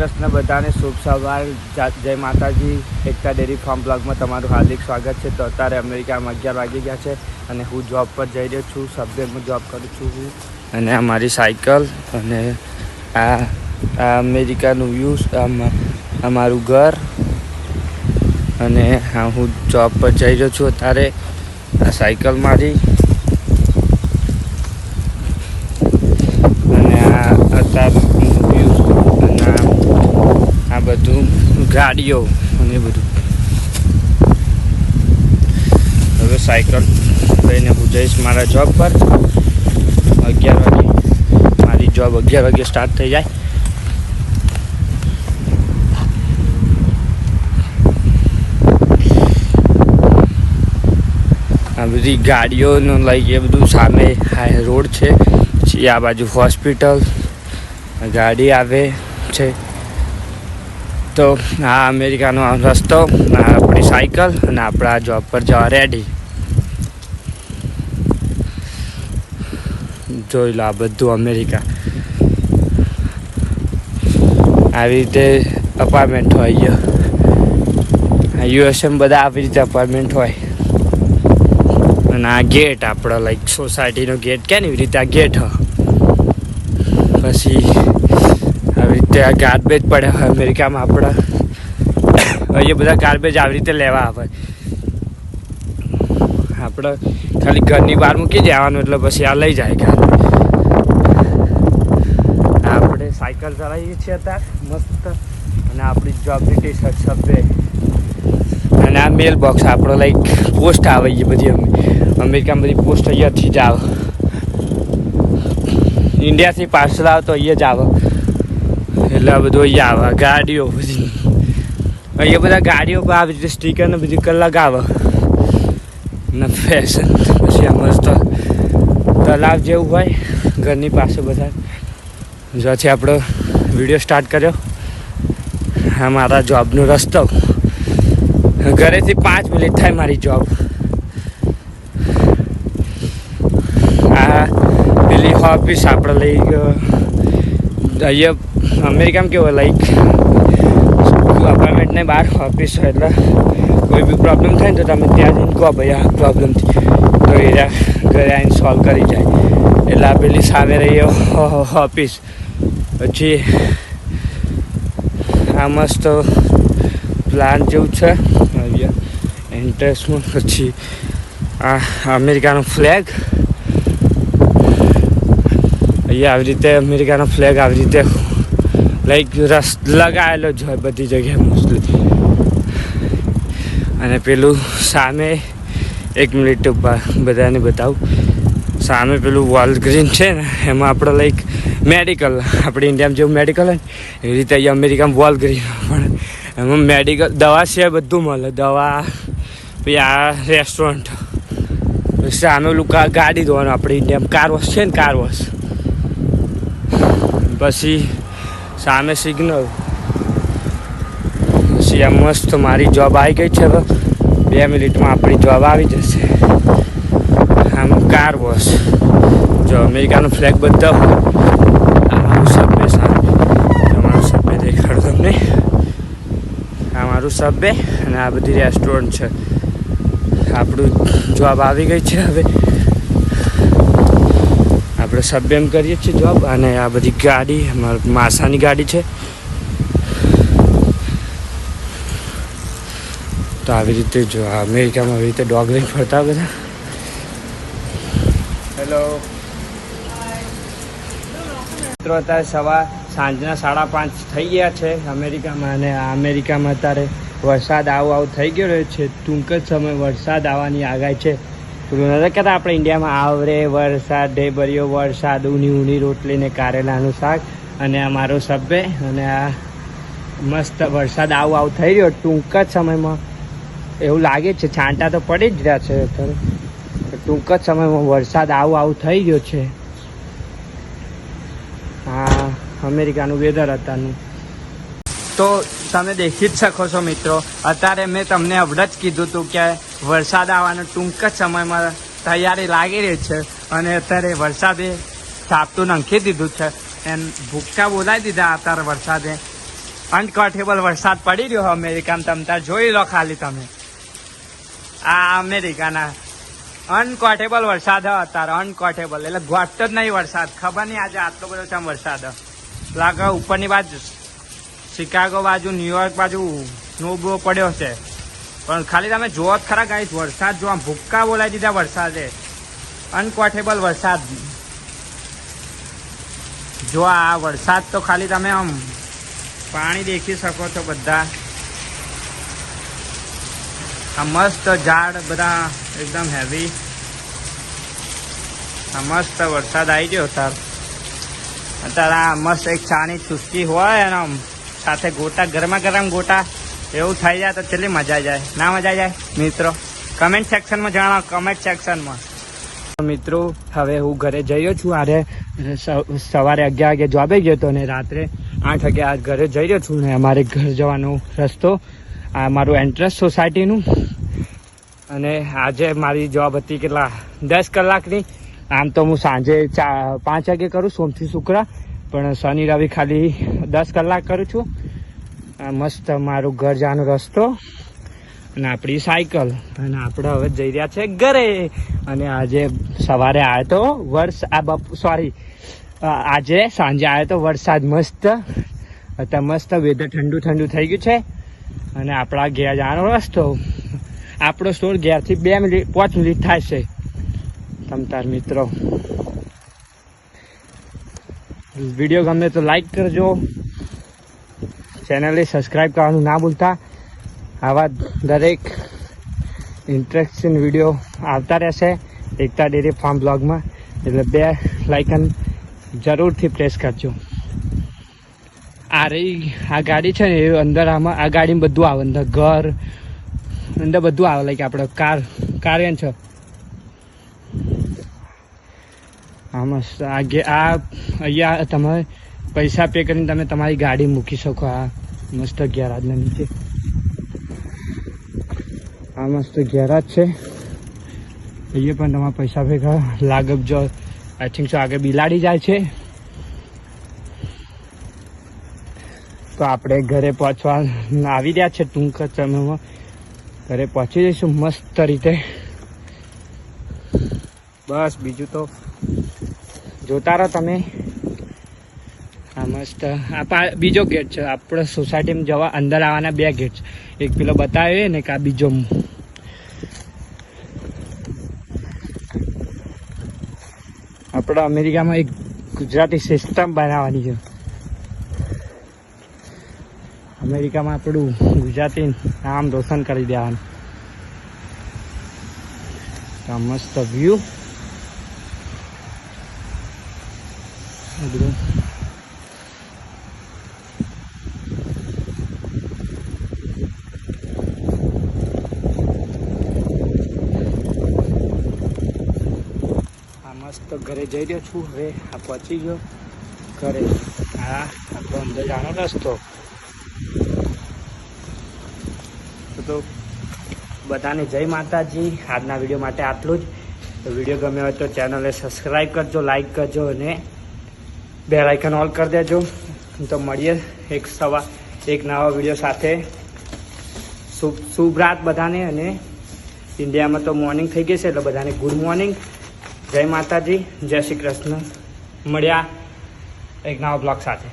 કૃષ્ણ બધાને શુભ સવાર, જય માતાજી। એકતા ડેરી ફાર્મ બ્લોગમાં તમારું હાર્દિક સ્વાગત છે। તો અત્યારે અમેરિકામાં 11 વાગી ગયા છે અને હું જોબ પર જઈ રહ્યો છું। સબવેમાં જોબ કરું છું હું, અને આ મારી સાયકલ અને આ અમેરિકાનું વ્યૂઝ, અમારું ઘર, અને હા હું જોબ પર જઈ રહ્યો છું અત્યારે। આ સાયકલ મારી અને આ અત્યારે આ બધું ગાડીઓ અને બધું। હવે સાયકલ લઈને હું જઈશ મારા જોબ પર। 11 વાગે મારી જોબ 11 વાગે સ્ટાર્ટ થઈ જાય। આ બધી ગાડીઓનું લાઈક એ બધું સામે રોડ છે, પછી આ બાજુ હોસ્પિટલ ગાડી આવે છે। તો આ અમેરિકાનો રસ્તો, આપણી સાયકલ અને આપણા જોબ પર જવા રેડી। જોઈ લો આ બધું અમેરિકા, આવી રીતે અપાર્ટમેન્ટ હોય। યુએસએમ બધા આવી રીતે અપાર્ટમેન્ટ હોય। અને આ ગેટ આપણો લાઈક સોસાયટીનો ગેટ કે ને એવી રીતે આ ગેટ હ। પછી આવી રીતે આ ગાર્બેજ પડે હોય અમેરિકામાં। આપણા અહીંયા બધા ગાર્બેજ આવી રીતે લેવા આવે। આપણે ખાલી ઘરની બહાર મૂકી દેવાનું એટલે પછી આ લઈ જાય ગાર્બેજ। આપણે સાયકલ ચલાવીએ છીએ અત્યારે મસ્ત, અને આપણી જોબની ટી શર્ટ સબવે, અને આ મેલ બોક્સ આપણો લાઈક પોસ્ટ આવે એ બધી અમેરિકામાં બધી પોસ્ટ અહીંયાથી જ આવે। ઇન્ડિયાથી પાર્સલ આવે તો અહીંયા જ આવે, એટલે આ બધું અહીંયા આવે। ગાડીઓ બધી અહીંયા બધા ગાડીઓ પર આવી રીતે સ્ટીકર ને બધી કલાક આવે ને ફેશન। પછી આ મસ્ત તલાવ જેવું હોય ઘરની પાસે બધા। જ્યાંથી આપણો વિડીયો સ્ટાર્ટ કર્યો, આ મારા જોબનો રસ્તો। ઘરેથી 5 મિનિટ થાય મારી જોબ। આ પેલી ઓફિસ આપણે લાઈક અહીંયા અમેરિકામાં કેવું લાઈક અપાર્ટમેન્ટને બહાર ઓફિસ હોય, એટલે કોઈ બી પ્રોબ્લેમ થાય ને તો તમે ત્યાં જઈને કહો ભાઈ આ પ્રોબ્લેમથી, તો એ ઘરે આવીને સોલ્વ કરી જાય। એટલે આ પેલી સામે રહી ઓફિસ। પછી આ મસ્ત પ્લાન જેવું છે એન્ટ્રન્સમાં। પછી આ અમેરિકાનો ફ્લેગ, અહીંયા આવી રીતે અમેરિકાનો ફ્લેગ આવી રીતે લાઈક લગાવેલો જ હોય બધી જગ્યાએ મોસ્ટલી। અને પેલું સામે 1 મિનિટ બધાને બતાવું, સામે પેલું વોલગ્રીન છે ને, એમાં આપણે લાઈક મેડિકલ, આપણે ઇન્ડિયામાં જેવું મેડિકલ હોય ને એવી રીતે અહીંયા અમેરિકામાં વોલગ્રીન પણ એમાં મેડિકલ દવા સિવાય બધું મળે। દવા, પછી આ રેસ્ટોરન્ટ, પછી સામે પેલું ગાડી ધોવાનું, આપણે ઇન્ડિયામાં કાર વોશ છે ને કાર વોશ। પછી સામે સિગ્નલ। પછી આ મસ્ત મારી જોબ આવી ગઈ છે। હવે 2 મિનિટમાં આપણી જોબ આવી જશે। આમ કાર વોશ, જો અમેરિકાનો ફ્લેગ બધા હોય। અમારું સબવે સામે, અમારું સબવે દેખાડો તમને। આ મારું સબવે અને આ બધી રેસ્ટોરન્ટ છે। આપણું જોબ આવી ગઈ છે। હવે આપણે સબવેમ કરીએ છીએ જોબ। અને આ બધી ગાડી અમારી માસાની ગાડી છે। તો આવી રીતે જો અમેરિકામાં આવી રીતે ડોગ લઈને ફરતા બધા। હેલો મિત્રો, અત્યારે સાંજના 5:30 થઈ ગયા છે અમેરિકામાં। અને આ અમેરિકામાં અત્યારે વરસાદ આવું થઈ ગયો રહ્યો છે। ટૂંક જ સમય વરસાદ આવવાની આગાહી છે। પેલું નતા કહેતા આપણે ઇન્ડિયામાં આવરે વરસાદ, ઢેબરિયો વરસાદ, ઊની રોટલી ને કારેલાનું શાક, અને આ મારો સબવે, અને આ મસ્ત વરસાદ આવું થઈ રહ્યો ટૂંક જ સમયમાં। એવું લાગે છે, છાંટા તો પડી જ રહ્યા છે અત્યારે। ટૂંક જ સમયમાં વરસાદ આવું થઈ ગયો છે। હા, અમેરિકાનું વેધર અત્યારનું તો તમે દેખી જ શકો છો મિત્રો। અત્યારે મેં તમને હમણાં જ કીધું હતું કે વરસાદ આવવાનો ટૂંક જ સમયમાં તૈયારી લાગી રહી છે। અને અત્યારે વરસાદે છાપતું નાખી દીધું છે, એમ ભૂક્કા બોલાવી દીધા અત્યારે વરસાદે। અનકોટેબલ વરસાદ પડી રહ્યો અમેરિકામાં. તમે તાર જોઈ લો ખાલી તમે. આ અમેરિકાના અનકોટેબલ વરસાદ હ અત્યારે. અનકોટેબલ એટલે ગોઠતો જ નહીં વરસાદ. ખબર નહીં આજે આટલો બધો છે વરસાદ લાગે. ઉપરની બાજુ શિકાગો બાજુ, ન્યુયોર્ક બાજુ સ્નોબો પડ્યો છે. પણ ખાલી તમે જોવો જ ખરા ગાઈસ, વરસાદ જો આમ ભૂક્કા બોલાવી દીધા વરસાદે. અનકોટેબલ વરસાદ. જો આ વરસાદ તો ખાલી તમે આમ પાણી દેખી શકો છો બધા. આ મસ્ત ઝાડ બધા એકદમ હેવી. આ મસ્ત વરસાદ આવી ગયો અત્યારે. આ મસ્ત એક ચાની ચુસ્કી હોય અને આમ સાથે ગોટા, ગરમા ગરમ ગોટા એવું થઈ જાય તો કેટલી મજા જાય. ના મજા જાય મિત્રો? કમેન્ટ સેક્શનમાં જણાવો, કમેન્ટ સેક્શનમાં. મિત્રો હવે હું ઘરે જઈ રહ્યો છું. આરે સવારે 11 વાગે જોબે ગયો હતો અને રાત્રે 8 વાગે આજ ઘરે જઈ રહ્યો છું. ને અમારે ઘર જવાનો રસ્તો આ મારું એન્ટ્રન્સ સોસાયટીનું. અને આજે મારી જોબ હતી કેટલા 10 કલાકની. આમ તો હું સાંજે 5 વાગે કરું, સોમથી શુક્ર. પણ શનિ રવિ ખાલી 10 કલાક કરું છું. આ મસ્ત મારું ઘર જવાનો રસ્તો અને આપણી સાયકલ. અને આપણે હવે જઈ રહ્યા છે ઘરે. અને આજે સવારે આવ્યો તો આજે સાંજે આવ્યો તો વરસાદ મસ્ત. અત્યારે મસ્ત વેધર ઠંડુ ઠંડુ થઈ ગયું છે. અને આપણા ઘેર જવાનો રસ્તો, આપણો સ્ટોર ઘેરથી 5 મિનિટ થાય છે. તમતાર મિત્રો, વિડીયો ગમે તો લાઈક કરજો, ચેનલને સબસ્ક્રાઈબ કરવાનું ના ભૂલતા. આવા દરેક ઇન્ટરેસ્ટિંગ વિડીયો આવતા રહેશે એકતા ડેરી ફાર્મ બ્લોગમાં. એટલે 2 લાઇકન જરૂરથી પ્રેસ કરજો. આ ગાડી છે ને એ અંદર આમાં આ ગાડીમાં બધું આવે. અંદર ઘર અંદર બધું આવે. લાઈક આપણે કાર એન છે. આમાં અહીંયા તમે પૈસા પે કરીને તમે તમારી ગાડી મૂકી શકો. આ મસ્ત ગેરાજના નીચે આ મસ્ત ગેરાજ છે. અહીંયા પણ તમારા પૈસા પે લાગબ જો આઈ થિંક સો આગળ બિલાડી જાય છે. તો આપણે ઘરે પહોંચવા આવી રહ્યા છે. ટૂંક સમયમાં ઘરે પહોંચી જઈશું મસ્ત રીતે. બસ બીજું તો જોતા રહો તમે. આ મસ્ત આ બીજો ગેટ છે. આપણે સોસાયટીમાં જવા અંદર આવવાના 2 ગેટ છે. એક પેલો બતાવ્યો ને કે આ બીજો. આપણે અમેરિકામાં એક ગુજરાતી સિસ્ટમ બનાવવાની છે. અમેરિકામાં આપણું ગુજરાતી નામ રોશન કરી દેવાનું. મસ્ત વ્યૂ. મસ્ત ઘરે જઈ રહ્યો છું હવે. આ પહોંચી ગયો ઘરે. આ આપણો અંદર જવાનો રસ્તો. તો બધાને જય માતાજી. આજના વિડીયો માટે આટલું જ. તો વિડીયો ગમ્યો હોય તો ચેનલને સબસ્ક્રાઈબ કરજો, લાઈક કરજો અને બેલ આઇકન ઓલ કરી દેજો. તો મળીએ એક નવા વિડીયો સાથે. શુભ રાત બધાને. અને ઇન્ડિયામાં તો મોર્નિંગ થઈ ગઈ છે એટલે બધાને ગુડ મોર્નિંગ. જય માતાજી, જય શ્રી કૃષ્ણ. મળ્યા એક નવા બ્લોગ સાથે.